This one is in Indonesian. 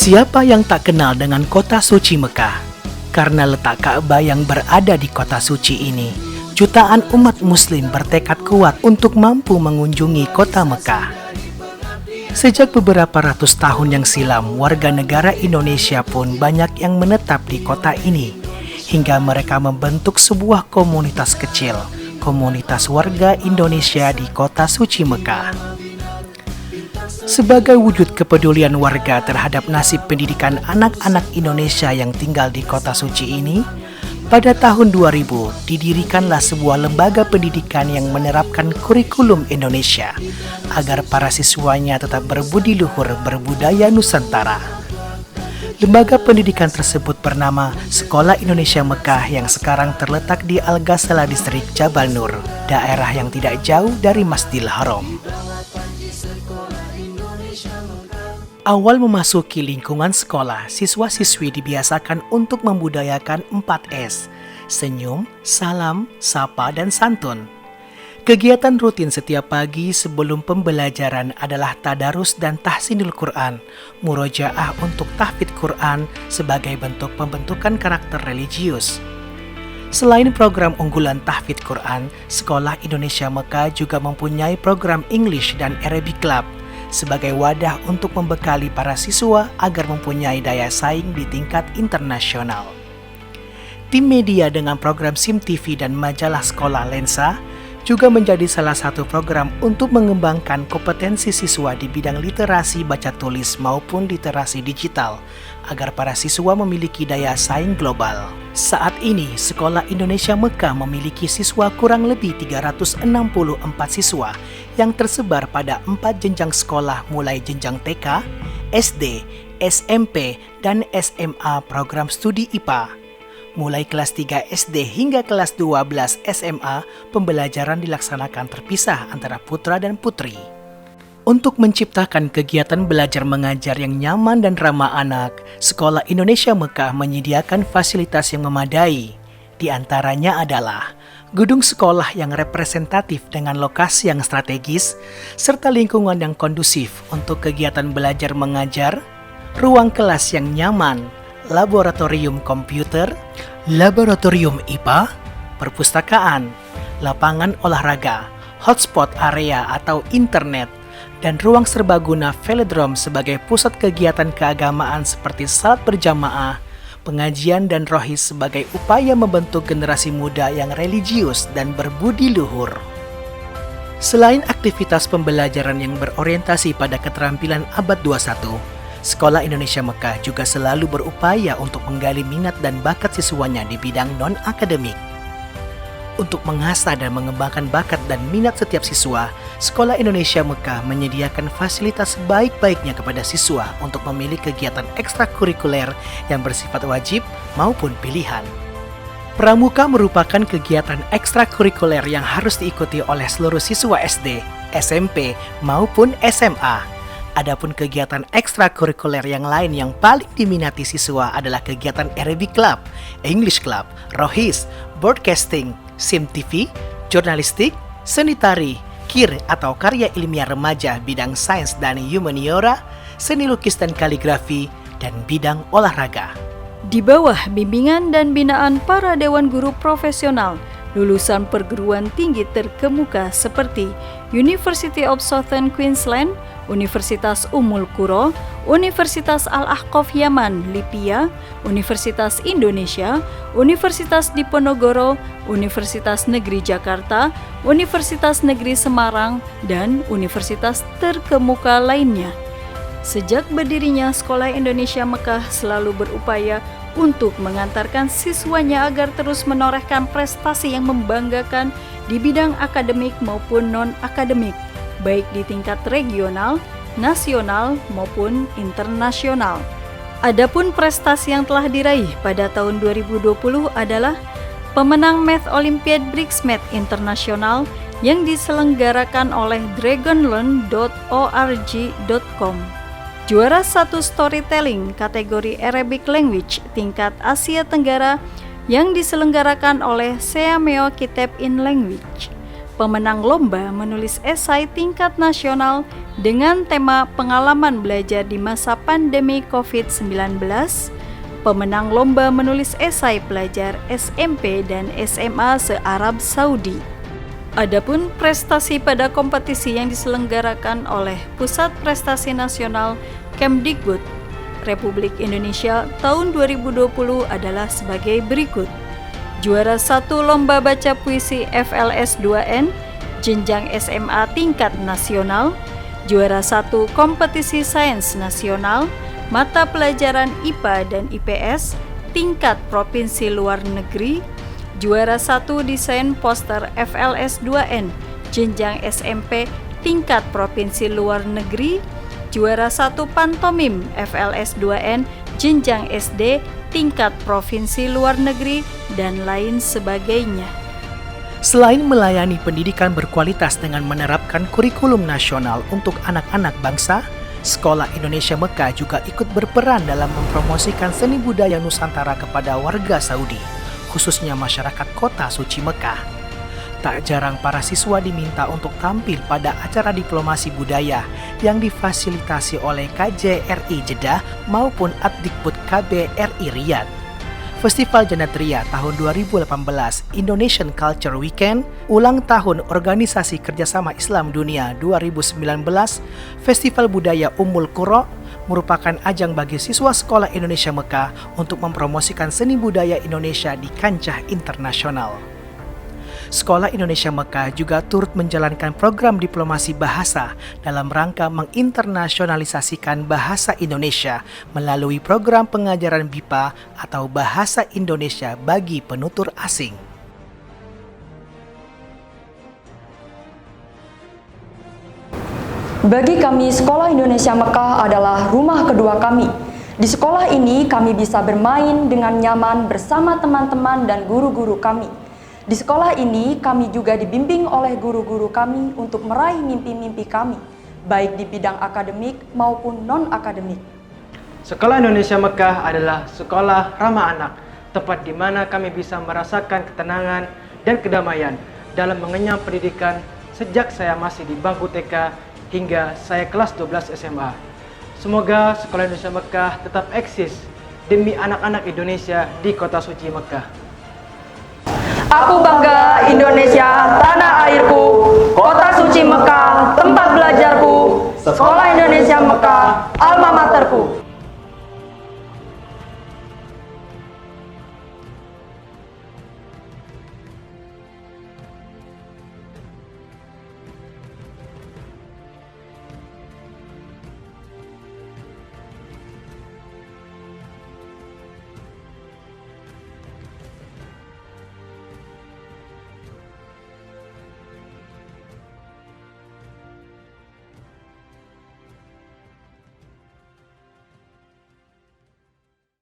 Siapa yang tak kenal dengan kota suci Mekah? Karena letak Ka'bah yang berada di kota suci ini, jutaan umat muslim bertekad kuat untuk mampu mengunjungi kota Mekah. Sejak beberapa ratus tahun yang silam, warga negara Indonesia pun banyak yang menetap di kota ini, hingga mereka membentuk sebuah komunitas kecil, komunitas warga Indonesia di kota suci Mekah. Sebagai wujud kepedulian warga terhadap nasib pendidikan anak-anak Indonesia yang tinggal di kota suci ini, pada tahun 2000 didirikanlah sebuah lembaga pendidikan yang menerapkan kurikulum Indonesia agar para siswanya tetap berbudi luhur berbudaya Nusantara. Lembaga pendidikan tersebut bernama Sekolah Indonesia Mekah yang sekarang terletak di Al-Ghazala Distrik Jabal Nur, daerah yang tidak jauh dari Masjidil Haram. Awal memasuki lingkungan sekolah, siswa-siswi dibiasakan untuk membudayakan 4S, senyum, salam, sapa, dan santun. Kegiatan rutin setiap pagi sebelum pembelajaran adalah tadarus dan tahsinul Quran, murojaah untuk tahfidz Quran sebagai bentuk pembentukan karakter religius. Selain program unggulan tahfidz Quran, Sekolah Indonesia Mekah juga mempunyai program English dan Arabic Club sebagai wadah untuk membekali para siswa agar mempunyai daya saing di tingkat internasional. Tim media dengan program SIM TV dan majalah sekolah Lensa juga menjadi salah satu program untuk mengembangkan kompetensi siswa di bidang literasi baca tulis maupun literasi digital agar para siswa memiliki daya saing global. Saat ini, Sekolah Indonesia Mekah memiliki siswa kurang lebih 364 siswa yang tersebar pada 4 jenjang sekolah mulai jenjang TK, SD, SMP, dan SMA program studi IPA. Mulai kelas 3 SD hingga kelas 12 SMA, pembelajaran dilaksanakan terpisah antara putra dan putri. Untuk menciptakan kegiatan belajar mengajar yang nyaman dan ramah anak, Sekolah Indonesia Mekah menyediakan fasilitas yang memadai. Di antaranya adalah gedung sekolah yang representatif dengan lokasi yang strategis, serta lingkungan yang kondusif untuk kegiatan belajar mengajar, ruang kelas yang nyaman, laboratorium komputer, laboratorium IPA, perpustakaan, lapangan olahraga, hotspot area atau internet, dan ruang serbaguna velodrome sebagai pusat kegiatan keagamaan seperti salat berjamaah, pengajian dan rohis sebagai upaya membentuk generasi muda yang religius dan berbudi luhur. Selain aktivitas pembelajaran yang berorientasi pada keterampilan abad 21, Sekolah Indonesia Mekah juga selalu berupaya untuk menggali minat dan bakat siswanya di bidang non-akademik. Untuk mengasah dan mengembangkan bakat dan minat setiap siswa, Sekolah Indonesia Mekah menyediakan fasilitas sebaik-baiknya kepada siswa untuk memilih kegiatan ekstrakurikuler yang bersifat wajib maupun pilihan. Pramuka merupakan kegiatan ekstrakurikuler yang harus diikuti oleh seluruh siswa SD, SMP, maupun SMA. Adapun kegiatan ekstrakurikuler yang lain yang paling diminati siswa adalah kegiatan Arabic Club, English Club, Rohis, Broadcasting, SIM TV, Jurnalistik, Seni Tari, KIR atau Karya Ilmiah Remaja bidang Sains dan Humaniora, Seni Lukis dan Kaligrafi, dan bidang olahraga. Di bawah bimbingan dan binaan para dewan guru profesional, lulusan perguruan tinggi terkemuka seperti University of Southern Queensland, Universitas Ummul Qura, Universitas Al-Ahqaf Yaman, Lipia, Universitas Indonesia, Universitas Diponegoro, Universitas Negeri Jakarta, Universitas Negeri Semarang, dan universitas terkemuka lainnya. Sejak berdirinya Sekolah Indonesia Mekah selalu berupaya untuk mengantarkan siswanya agar terus menorehkan prestasi yang membanggakan di bidang akademik maupun non-akademik, baik di tingkat regional, nasional, maupun internasional. Adapun prestasi yang telah diraih pada tahun 2020 adalah pemenang Math Olympiad BRICS-Math Internasional yang diselenggarakan oleh dragonlearn.org.com. Juara 1 Storytelling kategori Arabic Language tingkat Asia Tenggara yang diselenggarakan oleh Seameo Kitab in Language. pemenang lomba menulis esai tingkat nasional dengan tema pengalaman belajar di masa pandemi COVID-19, pemenang lomba menulis esai pelajar SMP dan SMA se-Arab Saudi. Adapun prestasi pada kompetisi yang diselenggarakan oleh Pusat Prestasi Nasional Kemdikbud Republik Indonesia tahun 2020 adalah sebagai berikut. Juara 1 Lomba Baca Puisi FLS 2N, jenjang SMA tingkat nasional. Juara 1 Kompetisi Sains Nasional, mata pelajaran IPA dan IPS, tingkat provinsi luar negeri. Juara 1 Desain Poster FLS 2N, jenjang SMP tingkat provinsi luar negeri. Juara 1 Pantomim FLS 2N, jenjang SD tingkat provinsi luar negeri, dan lain sebagainya. Selain melayani pendidikan berkualitas dengan menerapkan kurikulum nasional untuk anak-anak bangsa, Sekolah Indonesia Mekah juga ikut berperan dalam mempromosikan seni budaya Nusantara kepada warga Saudi, khususnya masyarakat kota suci Mekah. Tak jarang para siswa diminta untuk tampil pada acara diplomasi budaya yang difasilitasi oleh KJRI Jeddah maupun Adikbud KBRI Riyadh. Festival Jannat Ria tahun 2018 Indonesian Culture Weekend, ulang tahun Organisasi Kerjasama Islam Dunia 2019, Festival Budaya Ummul Qura merupakan ajang bagi siswa Sekolah Indonesia Mekah untuk mempromosikan seni budaya Indonesia di kancah internasional. Sekolah Indonesia Mekah juga turut menjalankan program diplomasi bahasa dalam rangka menginternasionalisasikan bahasa Indonesia melalui program pengajaran BIPA atau Bahasa Indonesia bagi penutur asing. Bagi kami, Sekolah Indonesia Mekah adalah rumah kedua kami. Di sekolah ini kami bisa bermain dengan nyaman bersama teman-teman dan guru-guru kami. Di sekolah ini, kami juga dibimbing oleh guru-guru kami untuk meraih mimpi-mimpi kami, baik di bidang akademik maupun non-akademik. Sekolah Indonesia Mekah adalah sekolah ramah anak, tempat di mana kami bisa merasakan ketenangan dan kedamaian dalam mengenyam pendidikan sejak saya masih di bangku TK hingga saya kelas 12 SMA. Semoga Sekolah Indonesia Mekah tetap eksis demi anak-anak Indonesia di kota suci Mekah. Aku bangga Indonesia, tanah airku, kota suci Mekah, tempat belajarku, Sekolah Indonesia Mekah, alma materku.